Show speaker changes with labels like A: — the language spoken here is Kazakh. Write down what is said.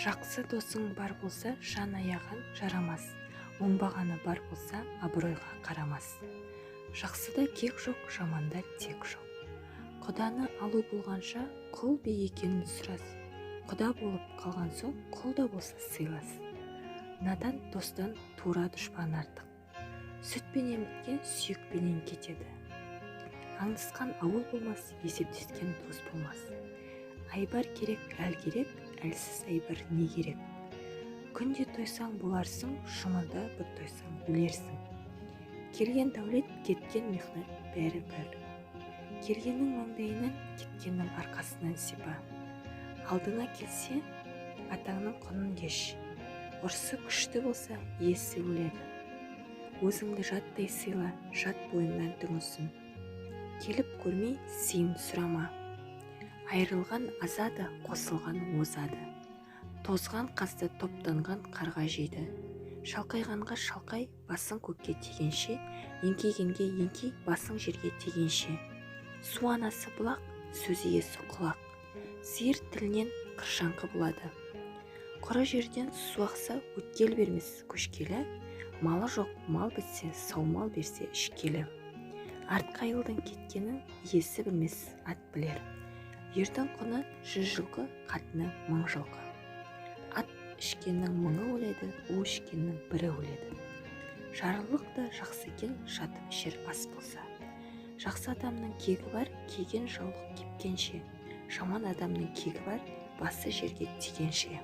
A: Жақсы досың бар болса, жан аяған жарамас. Оңбағаны бар болса, абыройға қарамас. Жақсыда кек жоқ, жаманда тек жоқ. Құданы алу болғанша, құл бе екенін сұрас. Құда болып қалған соң, құл да болса сыйлас. Надан достан тура дұшпан артық. Сүтпенен біткен сүйекпенен кетеді. Аңдысқан ауыл болмас, есептескен дос болмас. Айбар керек, әл керек, әлсіз айбар не керек? Күнде тойсаң боларсың, жұмада бір тойсаң өлерсің. Келген дәулет, кеткен мехнат бәрі бір. Келгеннің маңдайынан, кеткеннің арқасынан сипа. Алдыңа келсе, атаңның құнын кеш. Ұрсы күшті болса, иесі өледі. Өзіңді жаттай сыйла, жат бойыңнан түңілсін. Келіп көрмей, сыйын сұрама. Айрылған азады, қосылған озады. Тозған қазды топтанған қарға жейді. Шалқайғанға шалқай, басың көкке тигенше, еңкейгенге еңкей, басың жерге тигенше. Су анасы бұлақ, сөз иесі құлақ. Сиыр тілінен қыршаңқы болады. Құры жерден су ақса, өткел бермес көшкелі. Малы жоқ, мал бітсе, сау мал берсе ішкелі. Артқа айылдың кеткенін иесі білмес, ат білер. Ердің құны 100 жылқы, қатыны 1000 жылқы. Ат ішкеннің 1000-ы өледі, у ішкеннің 1-і өледі. Жарлылық та жақсы екен, жатып ішер ас болса. Жақсы адамның кегі бар, киген жаулық кепкенше. Жаман адамның кегі бар, басы жерге тигенше.